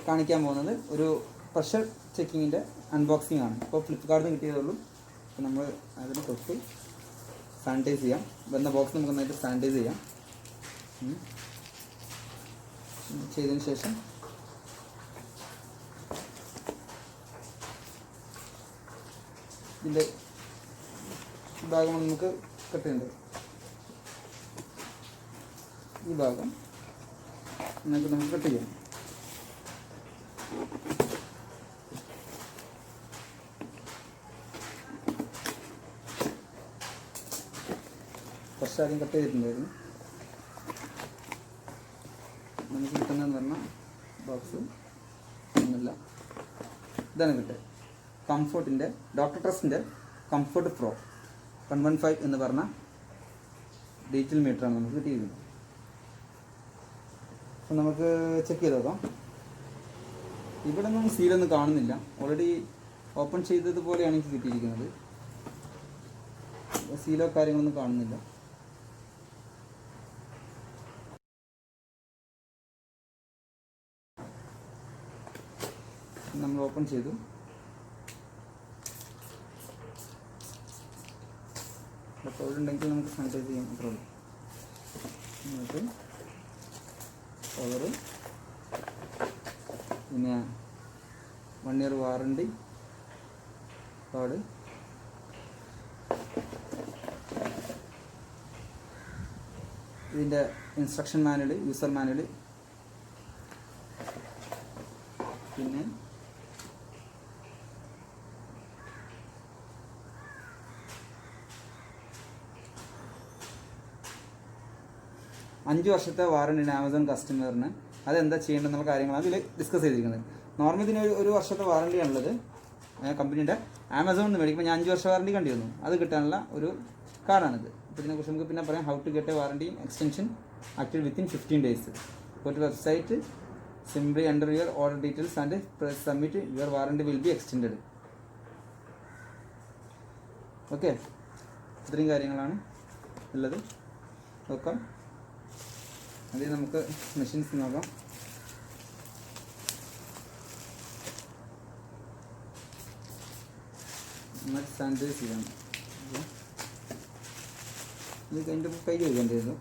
കാണിക്കാൻ പോകുന്നത് ഒരു പ്രഷർ ചെക്കിങ്ങിൻ്റെ അൺബോക്സിംഗ് ആണ്. ഇപ്പോൾ ഫ്ലിപ്പ്കാർട്ടിൽ നിന്ന് കിട്ടിയതുള്ളൂ. അപ്പോൾ നമ്മൾ അതിന് തൊട്ട് സാനിറ്റൈസ് ചെയ്യാം. വന്ന ബോക്സ് നമുക്ക് നന്നായിട്ട് സാനിറ്റൈസ് ചെയ്യാം. ചെയ്തതിന് ശേഷം ഇതിൻ്റെ ഭാഗം നമുക്ക് കട്ട് ചെയ്യേണ്ടത്. ഈ ഭാഗം നമുക്ക് കട്ട് ചെയ്യാം. ഫസ്റ്റ് ആദ്യം കട്ട് ചെയ്തിട്ടുണ്ടായിരുന്നു. നമുക്ക് കിട്ടുന്നതെന്ന് പറഞ്ഞാൽ ബോക്സ് ഒന്നുമില്ല. ഇതാണ് കിട്ടുക. കംഫർട്ടിൻ്റെ ഡോക്ടർ ട്രസ്റ്റിൻ്റെ കംഫർട്ട് പ്രോ 115 എന്ന് പറഞ്ഞ ഡിജിറ്റൽ മീറ്ററാണ് നമുക്ക് കിട്ടിയിരിക്കുന്നത്. അപ്പം നമുക്ക് ചെക്ക് ചെയ്ത് നോക്കാം. ഇവിടെ ഒന്നും സീലൊന്നും കാണുന്നില്ല. ഓൾറെഡി ഓപ്പൺ ചെയ്തതുപോലെയാണ് എനിക്ക് കിട്ടിയിരിക്കുന്നത്. സീലോ കാര്യങ്ങളൊന്നും കാണുന്നില്ല. നമ്മൾ ഓപ്പൺ ചെയ്തു. കോവിഡുണ്ടെങ്കിൽ നമുക്ക് സാനിറ്റൈസ് ചെയ്യാൻ മാത്രമേ ഉള്ളൂ. എന്നിട്ട് കവറ്, പിന്നെ 1 year വാറണ്ടി കാർഡ്, ഇതിൻ്റെ ഇൻസ്ട്രക്ഷൻ മാനുവൽ, യൂസർ മാനുവൽ, പിന്നെ 5 വർഷത്തെ വാറണ്ടി ആമസോൺ കസ്റ്റമറിന്. അതെന്താ ചെയ്യേണ്ടതെന്നുള്ള കാര്യങ്ങളാണ് ഇതിൽ ഡിസ്കസ് ചെയ്തിരിക്കുന്നത്. നോർമലി ഇതിന് 1 വർഷത്തെ വാറണ്ടിയാണുള്ളത് കമ്പനീൻ്റെ. ആമസോണിൽ നിന്ന് മേടിക്കുമ്പോൾ ഞാൻ 5 വർഷ വാറണ്ടി കണ്ടിരുന്നു. അത് കിട്ടാനുള്ള ഒരു കാർഡാണിത്. അപ്പോൾ ഇതിനെക്കുറിച്ച് നമുക്ക് പിന്നെ പറയാം. How to get a warranty extension active within 15 days. ഒരു website, simply enter your order details and press submit, your warranty will be extended. Okay, ഇത്രയും കാര്യങ്ങളാണ് ഉള്ളത്. നോക്കാം. അതിൽ നമുക്ക് മെഷീൻസ് നോക്കാം. നന്നായിട്ട് സാനിറ്റൈസ് ചെയ്യണം. ഇത് കഴിഞ്ഞിട്ട് കൈ കഴുകേണ്ടിയിരുന്നു.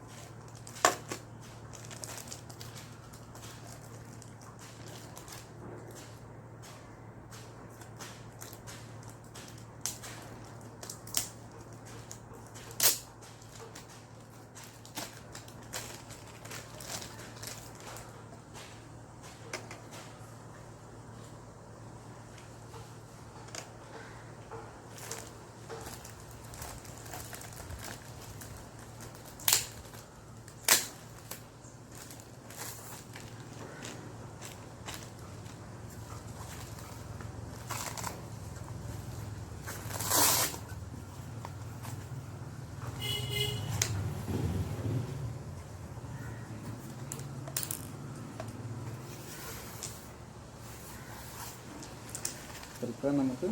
തൽക്കാലം നമുക്ക്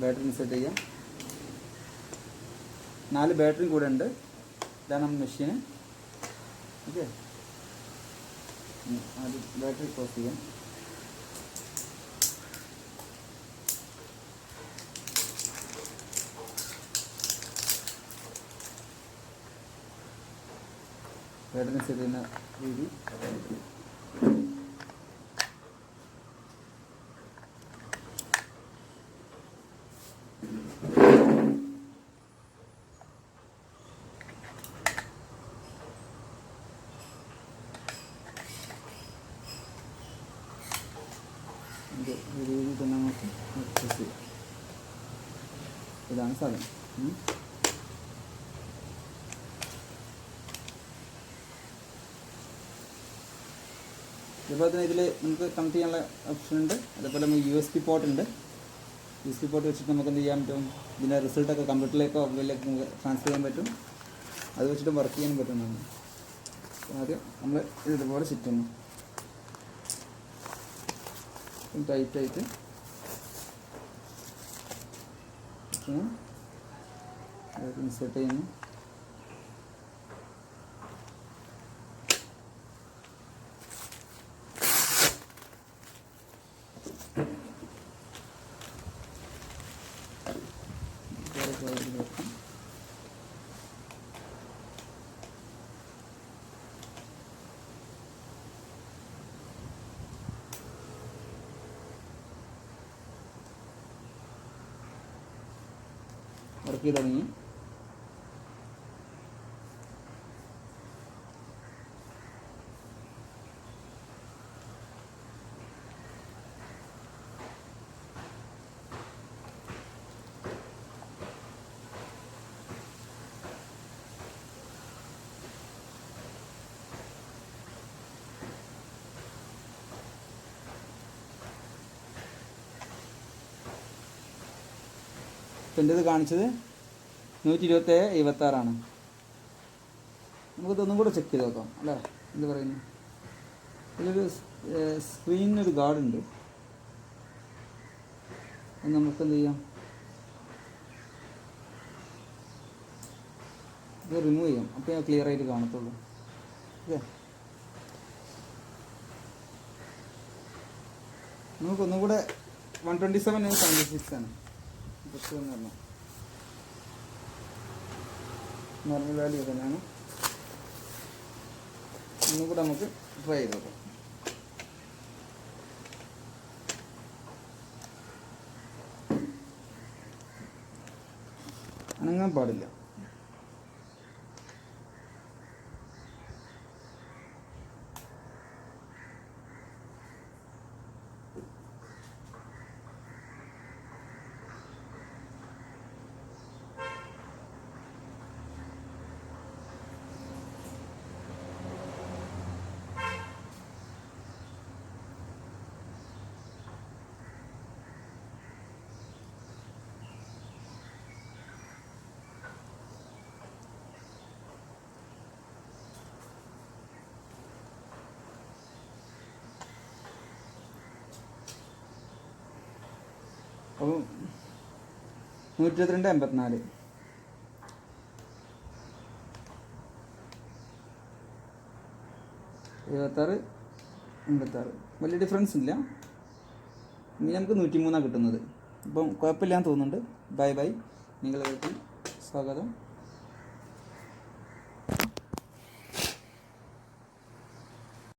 ബാറ്ററി ഇൻസേർട്ട് ചെയ്യാം. 4 ബാറ്ററിയും കൂടെ ഉണ്ട്. ഇതാണ് നമ്മുടെ മെഷീന്. ഓക്കെ, ആദ്യം ബാറ്ററി ക്ലോസ് ചെയ്യാം. ബാറ്ററി ഇൻസേർട്ട് ചെയ്യുന്ന രീതി രീതിയിൽ തന്നെ നമുക്ക് അഡ്ജസ്റ്റ് ചെയ്യാം. ഇതാണ് സാധനം. അതുപോലെ തന്നെ ഇതിൽ നമുക്ക് കണക്ട് ചെയ്യാനുള്ള ഓപ്ഷൻ ഉണ്ട്. അതേപോലെ നമുക്ക് USB പോർട്ട് ഉണ്ട്. USB പോർട്ട് വെച്ചിട്ട് നമുക്ക് എന്ത് ചെയ്യാൻ പറ്റും, ഇതിൻ്റെ റിസൾട്ടൊക്കെ കമ്പ്യൂട്ടറിലേക്കോ മൊബൈലിലേക്കോ നമുക്ക് ട്രാൻസ്ഫർ ചെയ്യാൻ പറ്റും. അത് വെച്ചിട്ട് വർക്ക് ചെയ്യാനും പറ്റുന്നതാണ്. ആദ്യം നമ്മൾ ഇതുപോലെ സെറ്റ് ചെയ്യണം. ടൈറ്റായിട്ട് ഇൻസേർട്ട് ചെയ്യുന്നു. വർക്ക് ചെയ്ത് തുടങ്ങി. ഇപ്പം എൻ്റെ ഇത് കാണിച്ചത് 127/76. നമുക്കിതൊന്നും കൂടെ ചെക്ക് ചെയ്ത് നോക്കാം അല്ലേ. എന്ത് പറയുന്നു, ഇതിലൊരു സ്ക്രീനിനൊരു ഗാർഡുണ്ട്. അത് നമുക്ക് എന്ത് ചെയ്യാം, ഇത് റിമൂവ് ചെയ്യാം. അപ്പോൾ ക്ലിയർ ആയിട്ട് കാണത്തുള്ളൂ. ഓക്കെ, നമുക്കൊന്നും കൂടെ 127/76 ആണ് ഫസ്റ്റ് എന്ന് പറഞ്ഞാൽ നോർമൽ വാല്യൂ തന്നെയാണ്. ഒന്നും കൂടെ നമുക്ക് ട്രൈ ചെയ്ത് നോക്കാം. അനങ്ങാൻ പാടില്ല. അപ്പം 122/84 76/86 വലിയ ഡിഫറൻസ് ഇല്ല. ഇനി നമുക്ക് 103 കിട്ടുന്നത്. അപ്പം കുഴപ്പമില്ലാന്ന് തോന്നുന്നുണ്ട്. Bye bye. നിങ്ങളുടെ വീട്ടിൽ സ്വാഗതം.